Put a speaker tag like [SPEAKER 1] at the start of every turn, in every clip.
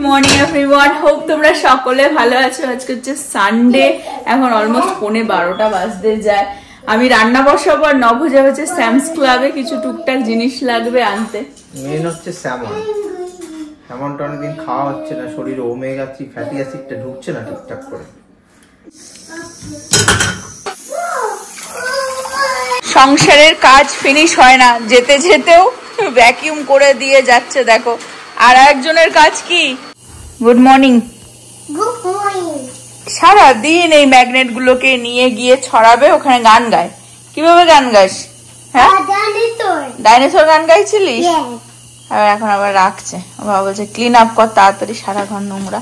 [SPEAKER 1] Morning everyone, hope তোমরা সকলে ভালো আছো। আজকে হচ্ছে সানডে, এখন অলমোস্ট 11:15 বাজতে যায়। আমি রান্না বসাবো আর নভোজা হচ্ছে স্যামস ক্লাবে কিছু টুকটাক জিনিস লাগবে আনতে।
[SPEAKER 2] মেন হচ্ছে স্যামনটা অনেকদিন খাওয়া হচ্ছে না, শরীরে ওমেগা 3 ফ্যাটি অ্যাসিডটা ঢুকছে না ঠিকঠাক করে।
[SPEAKER 1] সংসারের কাজ ফিনিশ হয় না, যেতে যেতেও ভ্যাকিউম করে দিয়ে যাচ্ছে। দেখো আর একজনের কাজ কি। Good morning.
[SPEAKER 3] Good morning.
[SPEAKER 1] সারাদিন এই ম্যাগনেট গুলোকে নিয়ে গিয়ে ছড়াবে, ওখানে গান গায়। কিভাবে গান গাইস? হ্যাঁ, ডাইনোসর গান গাইছিলিস। এখন আবার রাখছে, বাবা বলছে ক্লিন আপ কর তাড়াতাড়ি, সারা ঘর নোংরা।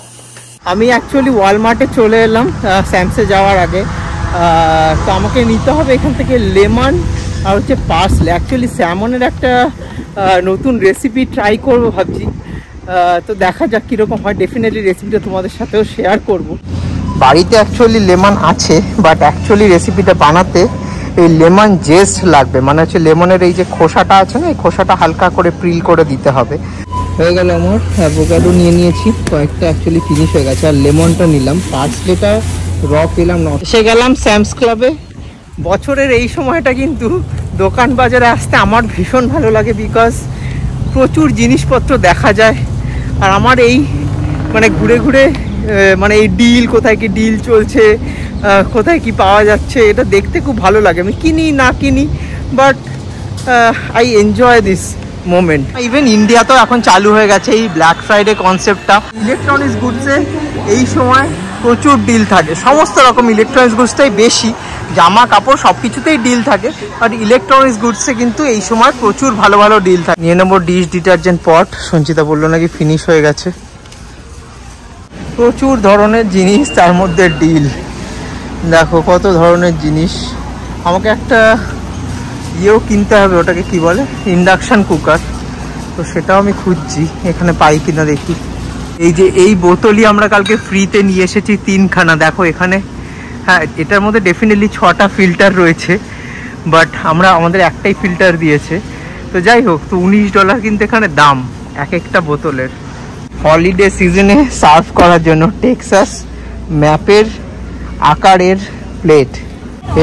[SPEAKER 2] আমি অ্যাকচুয়ালি ওয়ালমার্টে চলে এলাম স্যামসে যাওয়ার আগে। তো আমাকে নিতে হবে এখান থেকে লেমন আর হচ্ছে পার্সলে। অ্যাকচুয়ালি স্যামনের একটা নতুন রেসিপি ট্রাই করবো ভাবছি। তো দেখা যাক কীরকম হয়। ডেফিনেটলি রেসিপিটা তোমাদের সাথেও শেয়ার করব। বাড়িতে অ্যাকচুয়ালি লেমন আছে, বাট অ্যাকচুয়ালি রেসিপিটা বানাতে এই লেমন জেস্ট লাগবে। মানে হচ্ছে লেমনের এই যে খোসাটা আছে না, এই খোসাটা হালকা করে প্রিল করে দিতে হবে। হয়ে গেল আমার অ্যাভোকাডো নিয়ে নিয়েছি, কয়েকটা অ্যাকচুয়ালি ফিনিশ হয়ে গেছে। আর লেমনটা নিলাম, পার্সলেটা র পেলাম না। এসে গেলাম স্যামস ক্লাবে। বছরের এই সময়টা কিন্তু দোকান বাজারে আসতে আমার ভীষণ ভালো লাগে, বিকজ প্রচুর জিনিসপত্র দেখা যায়। আর আমার এই মানে ঘুরে ঘুরে মানে এই ডিল, কোথায় কি ডিল চলছে, কোথায় কি পাওয়া যাচ্ছে, এটা দেখতে খুব ভালো লাগে। আমি কিনি না কিনি, but I enjoy this moment. Even ইন্ডিয়াতেও এখন চালু হয়ে গেছে এই ব্ল্যাক ফ্রাইডে কনসেপ্টটা। ইলেকট্রনিক্স গুডসে এই সময় প্রচুর ডিল থাকে, সমস্ত রকম ইলেকট্রনিক্স গুডসটাই বেশি, জামা কাপড় সব কিছুতেই ডিল থাকে, বাট ইলেকট্রনিক্স গুডসে কিন্তু এই সময় প্রচুর ভালো ভালো ডিল থাকে। নিয়ে নেবো ডিশ ডিটারজেন্ট পট। সঞ্চিতা বললো নাকি ফিনিশ হয়ে গেছে। প্রচুর ধরনের জিনিস, তার মধ্যে ডিল। দেখো কত ধরনের জিনিস। আমাকে একটা ইয়েও কিনতে হবে, ওটাকে কি বলে, ইন্ডাকশান কুকার। তো সেটাও আমি খুঁজছি, এখানে পাই কিনা দেখি। এই যে এই বোতলই আমরা কালকে ফ্রিতে নিয়ে এসেছি 3খানা। দেখো এখানে, হ্যাঁ এটার মধ্যে ডেফিনেটলি 6টা ফিল্টার রয়েছে, বাট আমাদের একটাই ফিল্টার দিয়েছে। তো যাই হোক, তো $19 কিন্তু এখানে দাম এক একটা বোতলের। হলিডে সিজনে সার্ভ করার জন্য টেক্সাস ম্যাপের আকারের প্লেট।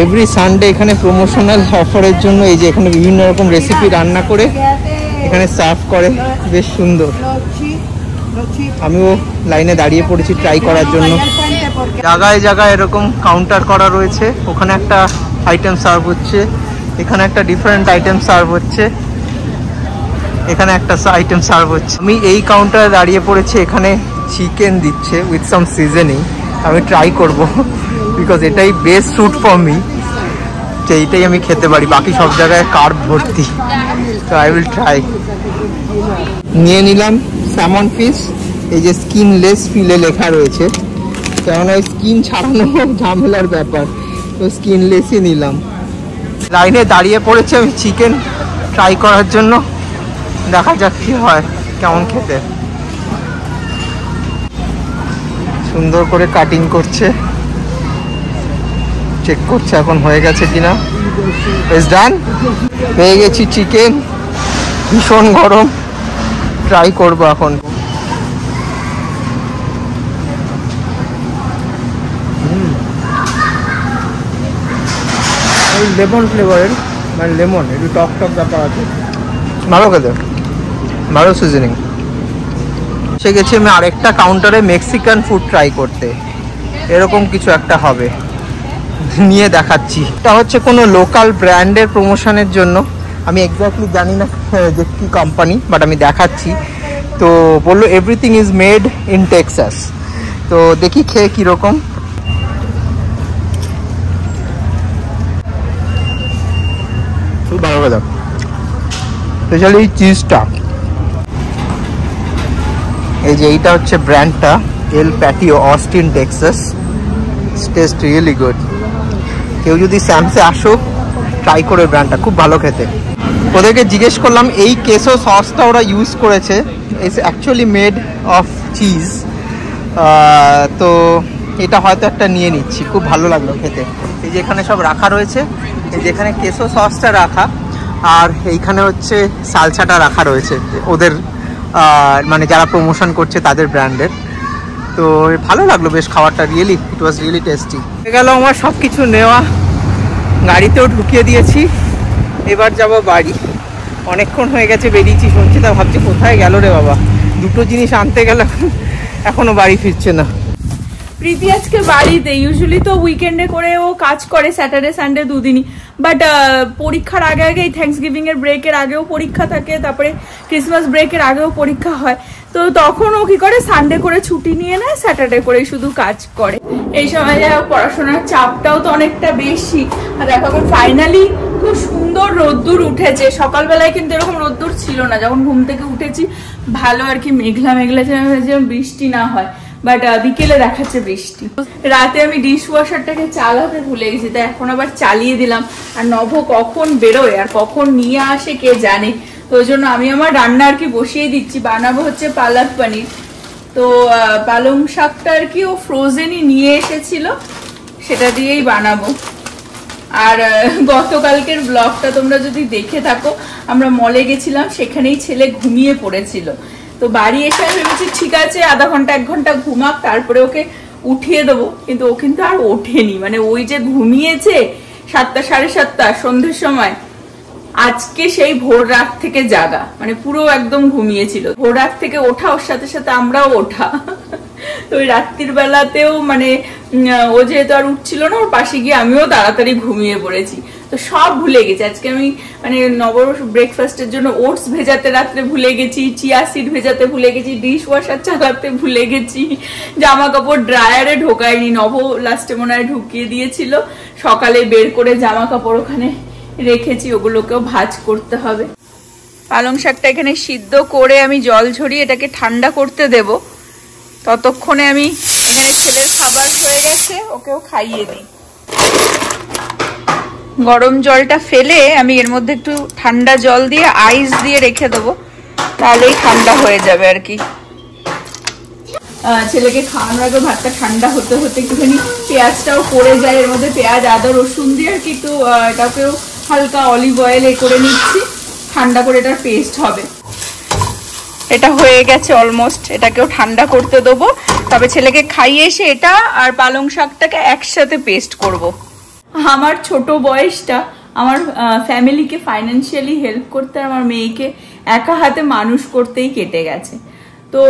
[SPEAKER 2] এভরি সানডে এখানে প্রমোশনাল অফারের জন্য এই যে এখানে বিভিন্ন রকম রেসিপি রান্না করে এখানে সার্ভ করে, বেশ সুন্দর। আমিও লাইনে দাঁড়িয়ে পড়েছি ট্রাই করার জন্য। জায়গায় জায়গায় এরকম কাউন্টার করা রয়েছে, ওখানে একটা আইটেম সার্ভ হচ্ছে, এখানে একটা ডিফারেন্ট আইটেম সার্ভ হচ্ছে, এখানে একটা আইটেম সার্ভ হচ্ছে। আমি এই কাউন্টারে দাঁড়িয়ে পড়েছি, এখানে চিকেন দিচ্ছে উইথ সাম সিজনিং। আমি ট্রাই করব, বিকজ এটাই বেস্ট স্যুট ফর মি, যে এইটাই আমি খেতে পারি। বাকি সব জায়গায় কার্ব ভর্তি, তো আই উইল ট্রাই। নিয়ে নিলাম স্যামন ফিশ। এই যে স্কিনলেস ফিলে লেখা রয়েছে, কেননা স্কিন ছাড়ানো ঝামেলার ব্যাপার, তো স্কিনলেসই নিলাম। লাইনে দাঁড়িয়ে পড়েছে আমি চিকেন ট্রাই করার জন্য। দেখা যাক কি হয়, কেমন খেতে। সুন্দর করে কাটিং করছে, চেক করছে এখন হয়ে গেছে কিনা। ইটস ডান। পেয়ে গেছি চিকেন, ভীষণ গরম, ট্রাই করবো এখন। লেমন ফ্লেভারের, মানে লেমন একটু টক টক ব্যাপার আছে, ভালো খেতে, ভালো সিজনিং। সে গেছি আমি আরেকটা কাউন্টারে মেক্সিকান ফুড ট্রাই করতে, এরকম কিছু একটা হবে, নিয়ে দেখাচ্ছি। এটা হচ্ছে কোনো লোকাল ব্র্যান্ডের প্রমোশনের জন্য, আমি এক্স্যাক্টলি জানি না যে কি কোম্পানি, বাট আমি দেখাচ্ছি। তো বললো everything is made in Texas. তো দেখি খেয়ে কীরকম। খুব ভালো কথা, স্পেশালি এই চিজটা। এই যে এইটা হচ্ছে ব্র্যান্ডটা, El Patio, Austin Texas. Taste really good. কেউ যদি স্যামসে আসো ট্রাই করে, ব্র্যান্ডটা খুব ভালো খেতে। ওদেরকে জিজ্ঞেস করলাম এই কেসো সসটা ওরা ইউজ করেছে, it's actually made of cheese. তো এটা হয়তো একটা নিয়ে নিচ্ছি, খুব ভালো লাগলো খেতে। এই যে এখানে সব রাখা রয়েছে, এই যেখানে কেসো সসটা রাখা, আর এইখানে হচ্ছে সালসাটা রাখা রয়েছে, ওদের মানে যারা প্রমোশন করছে তাদের ব্র্যান্ডের। তো ভালো লাগলো বেশ খাবারটা, really it was really tasty. হয়ে গেল আমার সব কিছু নেওয়া, গাড়িতেও ঢুকিয়ে দিয়েছি, এবার যাব বাড়ি। অনেকক্ষণ হয়ে গেছে বেরিয়েছি, শুনছি তা ভাবছি কোথায় গেল রে বাবা, দুটো জিনিস আনতে গেল এখনো বাড়ি ফিরছে না।
[SPEAKER 1] প্রীতি আজকে বাড়িতে, ইউজুয়ালি তো উইকেন্ডে করে ও কাজ করে স্যাটারডে সানডে দুদিনই, বাট পরীক্ষার আগে আগে থ্যাঙ্কস গিভিং এর ব্রেকের আগেও পরীক্ষা থাকে, তারপরে ক্রিসমাস ব্রেকের আগেও পরীক্ষা হয়, তো তখন ও কি করে সানডে করে ছুটি নিয়ে নেয়, স্যাটারডে করে শুধু কাজ করে। এই সময় পড়াশোনার চাপটাও তো অনেকটা বেশি। আর দেখো এখন ফাইনালি খুব সুন্দর রোদ্দুর উঠেছে, সকালবেলায় কিন্তু এরকম রোদ্দুর ছিল না, যখন ঘুম থেকে উঠেছি ভালো আর কি মেঘলা মেঘলা যেন বৃষ্টি না হয়, বাট বিকেলে দেখাচ্ছে বৃষ্টি। রাতে আমি ডিশ ওয়াশারটাকে চালাতে ভুলে গেছি, তাই এখন আবার চালিয়ে দিলাম। আর নভ কখন বেরোয় আর কখন নিয়ে আসে কে জানে, তো ওই জন্য আমি আমার রান্না আর কি বসিয়ে দিচ্ছি। বানাবো হচ্ছে পালক পনির, তো পালং শাকটা আর কি ও ফ্রোজেনই নিয়ে এসেছিল, সেটা দিয়েই বানাবো। আর গতকালকের ব্লগটা তোমরা যদি দেখে থাকো, আমরা মলে গেছিলাম, সেখানেই ছেলে ঘুমিয়ে পড়েছিল। তো বাড়ি এসে আমি ভেবেছি ঠিক আছে আধা ঘন্টা 1 ঘন্টা ঘুমাক, তারপরে ওকে উঠিয়ে দেবো, কিন্তু ও কিন্তু আর ওঠেনি। মানে ওই যে ঘুমিয়েছে 7টা 7:30 সন্ধ্যের সময়, আজকে সেই ভোর রাত থেকে জাগা, মানে পুরো একদম ঘুমিয়েছিল। ভোর রাত থেকে ওঠা, ওর সাথে সাথে আমরাও ওঠা। তো ওই রাত্রির বেলাতেও মানে ও যেহেতু আর উঠছিল না, ওর পাশে গিয়ে আমিও তাড়াতাড়ি ঘুমিয়ে পড়েছি। তো সব ভুলে গেছি আজকে আমি, মানে নববর্ষ ব্রেকফাস্টের জন্য ওটস ভেজাতে রাত্রে ভুলে গেছি, চিয়া সিড ভেজাতে ভুলে গেছি, ডিশ ওয়াশার চালাতে ভুলে গেছি, জামা কাপড় ড্রায়ারে ঢোকায়নি, নব লাস্টে মনে হয় ঢুকিয়ে দিয়েছিল, সকালে বের করে জামা কাপড় ওখানে রেখেছি, ওগুলোকেও ভাজ করতে হবে। পালং শাকটা এখানে সিদ্ধ করে আমি জল ঝরিয়ে এটাকে ঠান্ডা করতে দেব, ততক্ষণে আমি এখানে ছেলের খাবার হয়ে গেছে, ওকেও খাইয়ে দিই। গরম জলটা ফেলে আমি এর মধ্যে একটু ঠান্ডা জল দিয়ে আইস দিয়ে রেখে দেবো, তাহলেই ঠান্ডা হয়ে যাবে আর কি। ছেলেকে খাওয়ানোর আগে ভাতটা ঠান্ডা হতে হতে একটুখানি পেঁয়াজটাও পড়ে যায়, এর মধ্যে পেঁয়াজ আদা রসুন দিয়ে আর কি একটু এটাকেও হালকা অলিভ অয়েল করে নিচ্ছি, ঠান্ডা করে এটার পেস্ট হবে। এটা হয়ে গেছে অলমোস্ট, এটাকেও ঠান্ডা করতে দেবো, তবে ছেলেকে খাইয়ে এসে এটা আর পালং শাকটাকে একসাথে পেস্ট করব। আমার ছোট বয়সটা আমার ফ্যামিলিকে ফাইন্যান্সিয়ালি হেল্প করতে, আমার মেয়েকে একা হাতে মানুষ করতেই কেটে গেছে। তো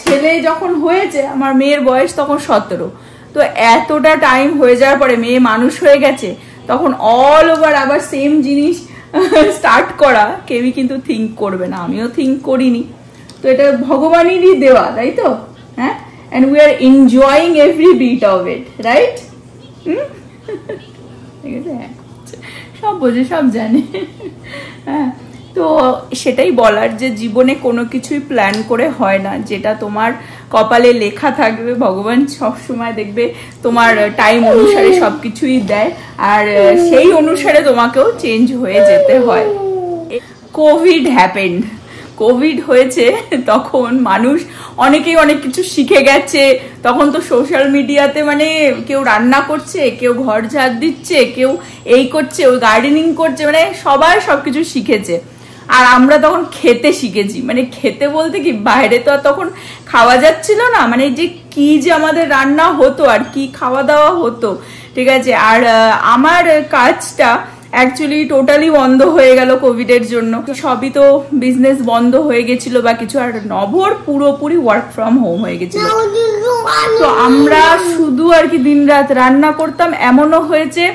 [SPEAKER 1] ছেলে যখন হয়েছে, আমার মেয়ের বয়স তখন 17, তো এতটা টাইম হয়ে যাওয়ার পরে মেয়ে মানুষ হয়ে গেছে, তখন অল ওভার আবার সেম জিনিস স্টার্ট করা কেউই কিন্তু থিঙ্ক করবে না, আমিও থিঙ্ক করিনি। তো এটা ভগবানেরই দেওয়া, তাই তো? হ্যাঁ, and we are enjoying every bit of it, right? ঠিক আছে, সব বোঝে, সব জানে। হ্যাঁ, তো সেটাই বলার যে জীবনে কোনো কিছুই প্ল্যান করে হয় না, যেটা তোমার কপালে লেখা থাকবে ভগবান সবসময় দেখবে তোমার টাইম অনুসারে সবকিছুই দেয়, আর সেই অনুসারে তোমাকেও চেঞ্জ হয়ে যেতে হয়। কোভিড হ্যাপেন্ড, কোভিড হয়েছে তখন মানুষ অনেকেই অনেক কিছু শিখে গেছে। তখন তো সোশ্যাল মিডিয়াতে মানে কেউ রান্না করছে, কেউ ঘর ঝাড় দিচ্ছে, কেউ এই করছে, ওই গার্ডেনিং করছে, মানে সবাই সবকিছু শিখেছে। আর আমরা তখন খেতে শিখেছি, মানে খেতে বলতে কি বাইরে তো আর তখন খাওয়া যাচ্ছিল না, মানে যে কি যে আমাদের রান্না হতো আর কি খাওয়া দাওয়া হতো, ঠিক আছে। আর আমার কাজটা অ্যাকচুয়ালি টোটালি বন্ধ হয়ে গেল কোভিডের জন্য, সবই তো বিজনেস বন্ধ হয়ে গেছিল বা কিছু, আর নভর পুরোপুরি ওয়ার্ক ফ্রম হোম হয়ে গেছিল। তো আমরা শুধু আর কি দিনরাত রান্না করতাম, এমনও হয়েছে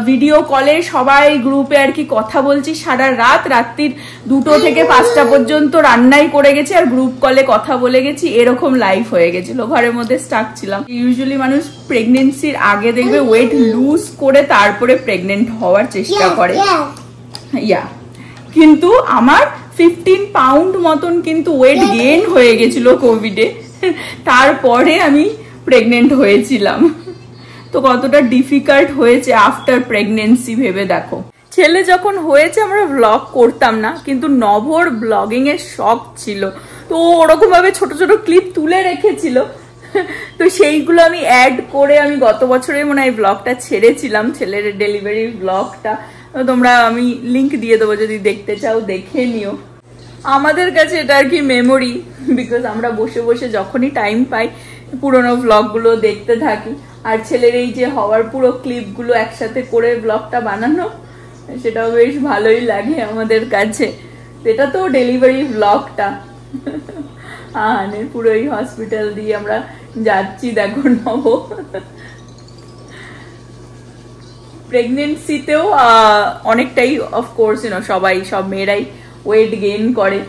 [SPEAKER 1] ভিডিও কলে সবাই গ্রুপে আর কি কথা বলছি সারা রাত, রাত্রির 2টো থেকে 5টা পর্যন্ত রান্নাই করে গেছি আর গ্রুপ কলে কথা বলে গেছি, এরকম লাইফ হয়ে গেছিল, ঘরের মধ্যে স্টাক ছিলাম। ইউজুয়ালি মানুষ প্রেগনেন্সির আগে দেখবে ওয়েট লুজ করে তারপরে প্রেগনেন্ট হওয়ার চেষ্টা করে, ইয়া, কিন্তু আমার 15 পাউন্ড মতন কিন্তু ওয়েট গেইন হয়ে গেছিল কোভিডে, তারপরে আমি প্রেগনেন্ট হয়েছিলাম। তো কতটা ডিফিকাল্ট হয়েছে আফটার প্রেগনেন্সি ভেবে দেখো। ছেলে যখন হয়েছে আমরা ব্লগ করতাম না, কিন্তু নভর ব্লগিং এর শখ ছিল, তো ওরকম ভাবে ছোট ছোট ক্লিপ তুলে রেখেছিল, তো সেইগুলো আমি অ্যাড করে আমি গত বছরে মনে হয় ব্লগটা ছেড়েছিলাম, ছেলের ডেলিভারি ব্লগটা। তোমরা আমি লিংক দিয়ে দেবো, যদি দেখতে চাও দেখে নিও। আমাদের কাছে এটা আর কি মেমোরি, বিকজ আমরা বসে বসে যখনই টাইম পাই পুরোনো ব্লগগুলো দেখতে থাকি। আর ছেলের এই যে হওয়ার পুরো ক্লিপগুলো একসাথে করে ব্লগটা বানানো, সেটাও বেশ ভালোই লাগে আমাদের কাছে। এটা তো ডেলিভারি ব্লগটা, পুরো এই হসপিটাল দিয়ে আমরা যাচ্ছি, দেখো নব। প্রেগনেন্সিতেও অনেকটাই অফকোর্স সবাই, সব মেয়েরাই ওয়েট গেইন করে।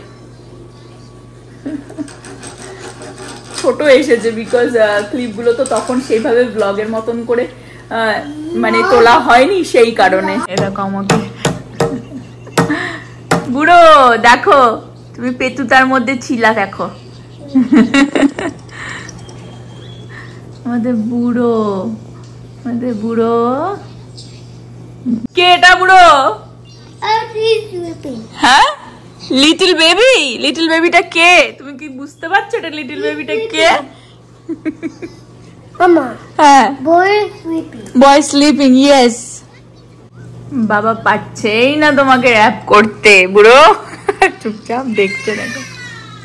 [SPEAKER 1] ছোট এসেছে বিকজ ক্লিপগুলো তো তখন সেইভাবে ব্লগের মতন করে মানে তোলা হয়নি, সেই কারণে। এরকম আমাকে বুড়ো দেখো, তুমি পেতুতার মধ্যে ছিলা, দেখো আমাদের বুড়ো, আমাদের বুড়ো। কে এটা বুড়ো? হ্যাঁ, লিটল বেবি। লিটল বেবিটা কে? তুমি কি বুঝতে পারছো এটা লিটল বেবিটা কে?
[SPEAKER 3] মামা,
[SPEAKER 1] হ্যাঁ,
[SPEAKER 3] boy
[SPEAKER 1] স্লিপিং। ইয়েস, বাবা পাচ্ছেই না তোমাকে র‍্যাপ করতে। বুড়ো চুপচাপ দেখতে দেখো।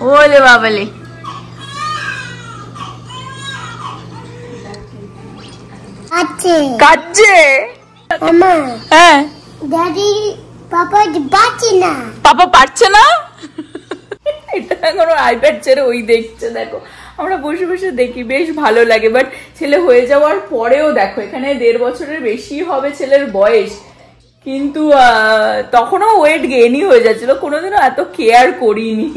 [SPEAKER 1] ওলে বাবালে, কাচ্ছে
[SPEAKER 3] মামা।
[SPEAKER 1] হ্যাঁ,
[SPEAKER 3] ড্যাডি পাপা বাচ্চে না,
[SPEAKER 1] পাপা পারছে না। এটা এখন আইপ্যাড ছেড়ে ওই দেখছে, দেখো। আমরা বসে বসে দেখি, বেশ ভালো লাগে। বাট ছেলে হয়ে যাওয়ার পরেও দেখো, এখানে 1.5 বছরের বেশি হবে ছেলের বয়স, কিন্তু তখনও ওয়েট গেইনই হয়ে যাচ্ছিল, কোনোদিনও এত কেয়ার করিনি।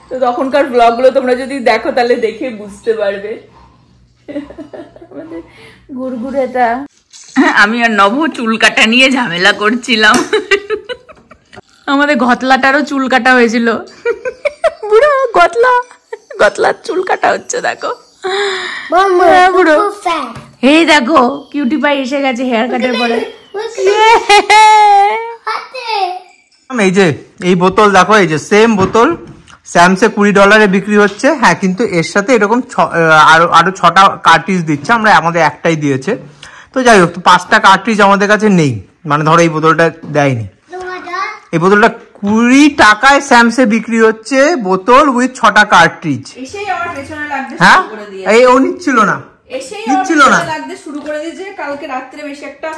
[SPEAKER 1] তো তখনকার ব্লগগুলো তোমরা যদি দেখো তাহলে দেখে বুঝতে পারবে। আমাদের গুড়গুড়েটা, আমি আর নব চুল কাটা নিয়ে ঝামেলা করছিলাম। আমাদের ঘতলাটারও চুল কাটা হয়েছিল। বুড়ো গতলার চুল কাটা হচ্ছে, দেখো। বুড়ো এই দেখো, কিউটি পাই এসে গেছে হেয়ার কাটের পরে।
[SPEAKER 2] এই যে এই বোতল দেখো, এই যে সেম বোতল স্যামসে $20 বিক্রি হচ্ছে। হ্যাঁ, কিন্তু এর সাথে এরকম আরো 6টা কার্ট্রিজ দিচ্ছে, আমরা আমাদের একটাই দিয়েছে। তো যাই হোক, 5টা কার্ট্রিজ আমাদের কাছে নেই, মানে ধরো এই বোতলটা দেয়নি। এই বোতলটা 20 টাকায় স্যামসে বিক্রি হচ্ছে, বোতল উইথ 6টা কার্ট্রিজ। হ্যাঁ, এই ও নিচ্ছিল না, নিচ্ছিল না,
[SPEAKER 1] শুরু করে দিয়েছে। কালকে রাত্রে বেশি একটা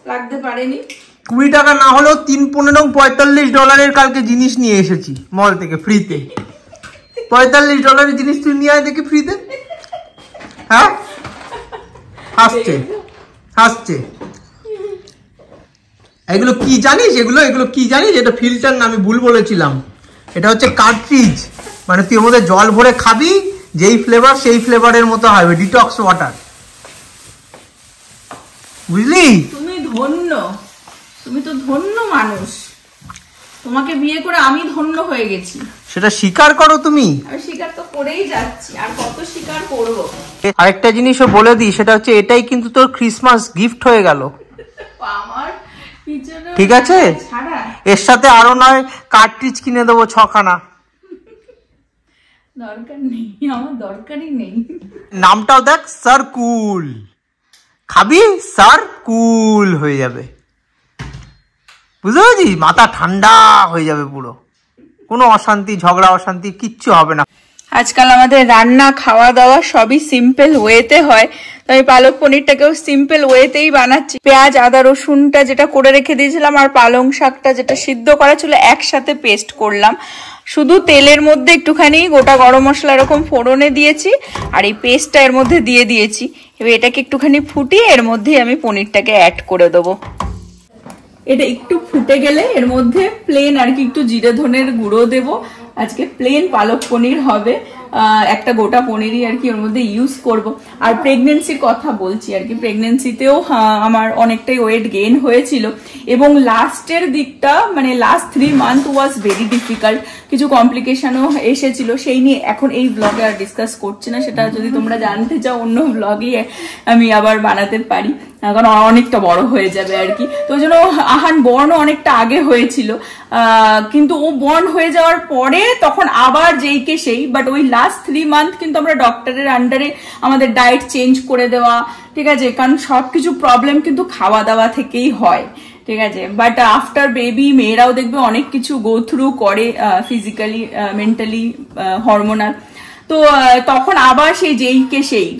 [SPEAKER 1] লাগতে পারেনি।
[SPEAKER 2] 20 টাকা না হলেও 3, 15, $45 কালকে জিনিস নিয়ে এসেছি মল থেকে ফ্রিতে। $45 জিনিস তুই নিয়ে আয় দেখি ফ্রিতে। হ্যাঁ, হাসছে। এগুলো কি জানিস? এগুলো কি জানিস? এটা ফিল্টার না, আমি ভুল বলেছিলাম। এটা হচ্ছে কার্ট্রিজ, মানে তুই ওদের জল ভরে খাবি, যেই ফ্লেভার সেই ফ্লেভারের মতো হবে, ডিটক্স ওয়াটার, বুঝলি?
[SPEAKER 1] তুমি ধন্য, তুমি তো ধন্য মানুষ, তোমাকে বিয়ে করে আমি ধন্য হয়ে গেছি।
[SPEAKER 2] সেটা স্বীকার করো তুমি।
[SPEAKER 1] আমি স্বীকার তো করেই যাচ্ছি, আর কত স্বীকার করবো।
[SPEAKER 2] আরেকটা জিনিসও বলে দিই, সেটা হচ্ছে এটাই কিন্তু তোর ক্রিসমাস গিফট হয়ে গেল।
[SPEAKER 1] আমার
[SPEAKER 2] ঠিক আছে, এর সাথে আরো নয় কার্ট্রিজ কিনে দেবো 6খানা।
[SPEAKER 1] দরকার নেই, আমার দরকারই নেই।
[SPEAKER 2] নামটাও দেখ, সার্কুল। খাবি, সার্কুল হয়ে যাবে, বুঝতে পারছিস? মাথা ঠান্ডা হয়ে যাবে পুরো, কোনো অশান্তি, ঝগড়া অশান্তি কিচ্ছু হবে না।
[SPEAKER 1] আজকাল আমাদের রান্না খাওয়া দাওয়া সবই সিম্পল ওয়েতে হয়, তো আমি পালক পনিরটাকেও সিম্পল ওয়েতেই বানাচ্ছি। পেঁয়াজ আদা রসুনটা যেটা করে রেখে দিয়েছিলাম আর পালং শাকটা যেটা সিদ্ধ করা ছিল একসাথে পেস্ট করলাম। শুধু তেলের মধ্যে একটুখানি গোটা গরম মশলা এরকম ফোড়নে দিয়েছি, আর এই পেস্টটা এর মধ্যে দিয়ে দিয়েছি। এবার এটাকে একটুখানি ফুটিয়ে এর মধ্যেই আমি পনিরটাকে অ্যাড করে দেবো। এটা একটু ফুটে গেলে এর মধ্যে প্লেন আর কি একটু জিরে ধনের গুঁড়ো দেবো। আজকে প্লেন পালক পনির হবে, একটা গোটা পনিরই আর কি ওর মধ্যে ইউজ করব। আর প্রেগনেন্সির কথা বলছি আর কি, প্রেগনেন্সিতেও আমার অনেকটাই ওয়েট গেইন হয়েছিল, এবং লাস্টের দিকটা মানে last 3 month was very difficult. কিছু কমপ্লিকেশনও এসেছিল, সেই নিয়ে এখন এই ব্লগে আর ডিসকাস করছি না। সেটা যদি তোমরা জানতে চাও অন্য ব্লগই আমি আবার বানাতে পারি, কারণ অনেকটা বড় হয়ে যাবে আর কি। তো ওই জন্য আহান বর্নও অনেকটা আগে হয়েছিল, কিন্তু ও বর্ন হয়ে যাওয়ার পরে তখন আবার যেইকে সেই, বাট ওই লাস্ট 3 মান্থ কিন্তু আমরা ডক্টরের আন্ডারে আমাদের ডায়েট চেঞ্জ করে দেওয়া, ঠিক আছে? কারণ সবকিছু প্রবলেম কিন্তু খাওয়া দাওয়া থেকেই হয়, ঠিক আছে। বাট আফটার বেবি মেয়েরাও দেখবে অনেক কিছু গো থ্রু করে, ফিজিক্যালি, মেন্টালি, হরমোনাল। তো তখন আবার সেই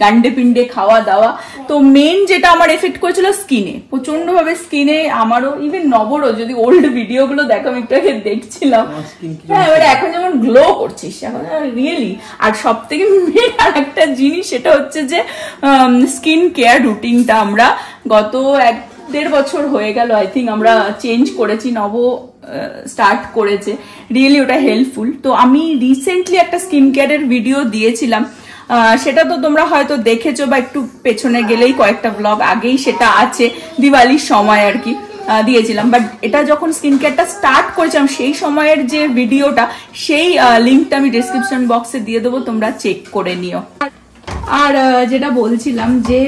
[SPEAKER 1] গান্ডে পিন্ডে খাওয়া দাওয়া। তো মেন যেটা আমার এফেক্ট করেছিল স্কিনে, প্রচন্ড ভাবে স্কিনে, আমারও, ইভেন নবরও। যদি ওল্ড ভিডিও গুলো দেখো, আমি একটু আগে দেখছিলাম, হ্যাঁ এখন যেমন গ্লো করছিস এখন রিয়েলি। আর সব থেকে মেন আর একটা জিনিস, সেটা হচ্ছে যে স্কিন কেয়ার রুটিনটা আমরা গত 1-1.5 বছর হয়ে গেল আই থিঙ্ক আমরা চেঞ্জ করেছি, নব স্টার্ট করেছে, রিয়েলি ওটা হেল্পফুল। তো আমি রিসেন্টলি একটা স্কিন কেয়ারের ভিডিও দিয়েছিলাম, সেটা তো তোমরা হয়তো দেখেছো, বা একটু পেছনে গেলেই কয়েকটা ব্লগ আগেই সেটা আছে, দিওয়ালির সময় আর কি দিয়েছিলাম। বাট এটা যখন স্কিন কেয়ারটা স্টার্ট করেছিলাম সেই সময়ের যে ভিডিওটা, সেই লিঙ্কটা আমি ডিসক্রিপশন বক্সে দিয়ে দেবো, তোমরা চেক করে নিও। আর যেটা বলছিলাম যে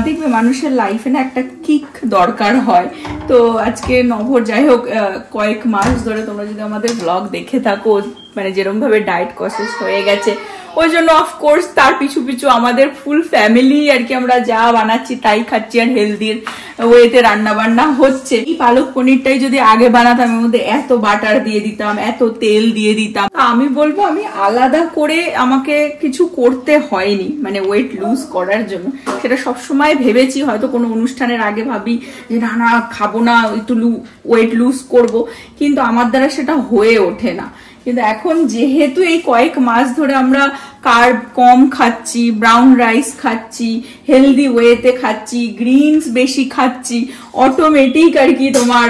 [SPEAKER 1] দেখবে মানুষের লাইফে না একটা কিক দরকার হয়। তো আজকে নভর যাই হোক কয়েক মাস ধরে তোমরা যদি আমাদের ব্লগ দেখে থাকো, মানে যেরকম ভাবে ডায়েট কনসিয়াস হয়ে গেছে, ওই জন্য অফকোর্স তার পিছু পিছু আমাদের ফুল ফ্যামিলি আর কি আমরা যা বানাচ্ছি তাই খাচ্ছি, আর হেলদির ওয়েতে রান্না বান্না হচ্ছে। এই পালক পনিরটাই যদি আগে বানাতাম, এর মধ্যে এত বাটার দিয়ে দিতাম, এত তেল দিয়ে দিতাম, আমি বলবো আমি আলাদা করে আমাকে কিছু করতে হয়নি, মানে ওয়েট লুজ করার জন্য। সেটা সবসময় ভেবেছি, হয়তো কোনো অনুষ্ঠানের আগে ভাবি যে না না খাবো না, একটু ওয়েট লুজ করব, কিন্তু আমার দ্বারা সেটা হয়ে ওঠে না। কিন্তু এখন যেহেতু এই কয়েক মাস ধরে আমরা কার্ব কম খাচ্ছি, ব্রাউন রাইস খাচ্ছি, হেলদি ওয়েতে খাচ্ছি, গ্রিনস বেশি খাচ্ছি, অটোমেটিক আর কি তোমার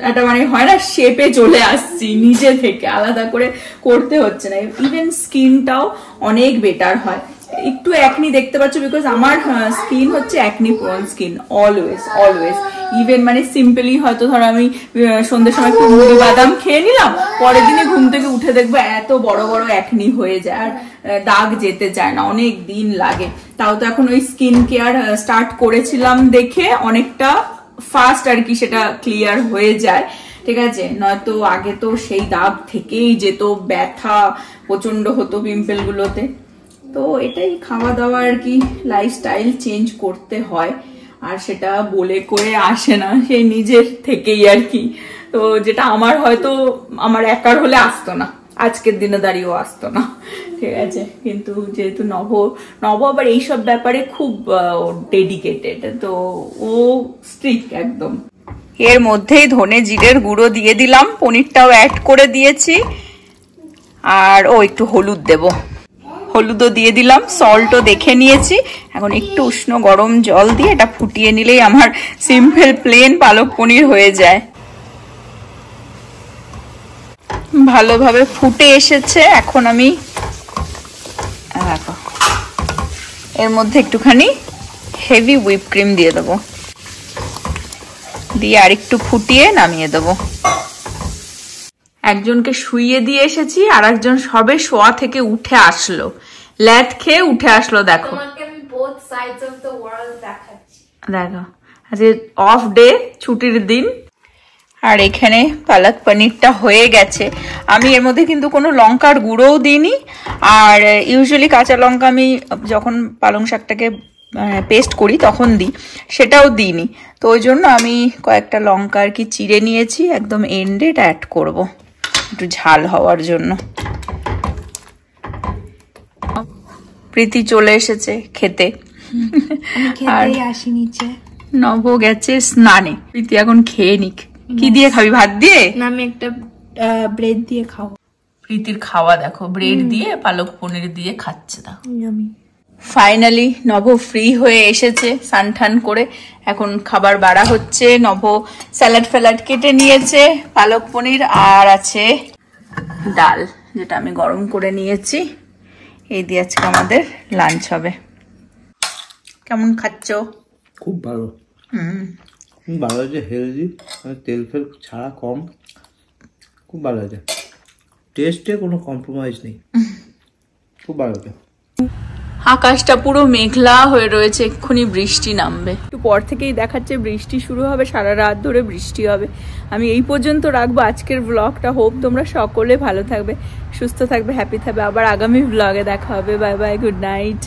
[SPEAKER 1] একটা মানে হয় না শেপে চলে আসছি, নিজে থেকে আলাদা করে করতে হচ্ছে না। ইভেন স্কিনটাও অনেক বেটার হয়। একটু অ্যাকনি দেখতে পাচ্ছ, বিকজ আমার স্কিন হচ্ছে acne prone skin, always. Even মানে সিম্পলি হয়তো ধরো আমি সন্ধ্যের সময় একটু মুড়ি বাদাম খেয়ে নিলাম, পরের দিনে ঘুম থেকে উঠে দেখবো এত বড় বড় অ্যাকনি হয়ে যায়, আর দাগ যেতে চায় না, অনেক দিন লাগে। তাও তো এখন ওই স্কিন কেয়ার স্টার্ট করেছিলাম দেখে অনেকটা ফাস্ট আর কি সেটা ক্লিয়ার হয়ে যায়, ঠিক আছে। নয়তো আগে তো সেই দাগ থেকেই যেত, ব্যথা প্রচন্ড হতো পিম্পল গুলোতে। তো এটাই খাওয়া দাওয়া আর কি, লাইফস্টাইল চেঞ্জ করতে হয়, আর সেটা বলে করে আসে না, সেই নিজের থেকেই আর কি। তো যেটা আমার হয়তো আমার একার হলে আসতো না, আজকের দিনে দাঁড়িয়েও আসতো না, ঠিক আছে। কিন্তু যেহেতু নব আবার এইসব ব্যাপারে খুব ডেডিকেটেড, তো ও স্ট্রিক্ট একদম। এর মধ্যেই ধনে জিরের গুঁড়ো দিয়ে দিলাম, পনিরটাও অ্যাড করে দিয়েছি, আর একটু হলুদ দেবো, হলুদও দিয়ে দিলাম, সল্টও দেখে নিয়েছি। এখন একটু উষ্ণ গরম জল দিয়ে এটা ফুটিয়ে নিলেই আমার সিম্পল প্লেন পালক পনির হয়ে যায়। ভালোভাবে ফুটে এসেছে। এখন আমি দেখো এর মধ্যে একটুখানি হেভি হুইপ ক্রিম দিয়ে দেবো, দিয়ে আর একটু ফুটিয়ে নামিয়ে দেবো। একজনকে শুইয়ে দিয়ে এসেছি, আর একজন সবে শোয়া থেকে উঠে আসলো, ল্যাদ খেয়ে উঠে আসলো। দেখো দেখো আজকে অফ ডে, ছুটির দিন। আর এখানে পালক পনিরটা হয়ে গেছে। আমি এর মধ্যে কিন্তু কোনো লঙ্কার গুঁড়োও দিইনি, আর ইউজুয়ালি কাঁচা লঙ্কা আমি যখন পালং শাকটাকে পেস্ট করি তখন দিই, সেটাও দিইনি। তো ওই জন্য আমি কয়েকটা লঙ্কা আর কি চিড়ে নিয়েছি, একদম এন্ডে এটা অ্যাড করবো একটু ঝাল হওয়ার জন্য। প্রীতি চলে এসেছে খেতে, আর নব গেছে স্নানে। প্রীতি এখন খেয়ে নিক। কি দিয়ে খাবি? ভাত দিয়ে
[SPEAKER 4] না, আমি একটা ব্রেড দিয়ে খাবো।
[SPEAKER 1] প্রীতির খাওয়া দেখো, ব্রেড দিয়ে পালক পনির দিয়ে খাচ্ছে। দাও ফাইনালি নব ফ্রি হয়ে এসেছে স্নান টান করে, এখন খাবার বাড়া হচ্ছে। নব স্যালাড ফ্যালাড কেটে নিয়েছে, পালক পনির আর আছে ডাল, যেটা আমি গরম করে নিয়েছি। এই দিয়ে আজকে আমাদের লাঞ্চ হবে। কেমন খাচ্ছ?
[SPEAKER 2] খুব ভালো, খুব ভালো হয়েছে, হেলদি, তেল ফেল ছাড়া কম, খুব ভালো হয়েছে, টেস্টে কোনো কম্প্রোমাইজ নেই, খুব ভালো হয়েছে।
[SPEAKER 1] আকাশটা পুরো মেঘলা হয়ে রয়েছে, এক্ষুনি বৃষ্টি নামবে। একটু পর থেকেই দেখাচ্ছে বৃষ্টি শুরু হবে, সারা রাত ধরে বৃষ্টি হবে। আমি এই পর্যন্ত রাখবো আজকের ব্লগটা। হোপ তোমরা সকলে ভালো থাকবে, সুস্থ থাকবে, হ্যাপি থাকবে। আবার আগামী ব্লগে দেখা হবে। Bye bye, good night.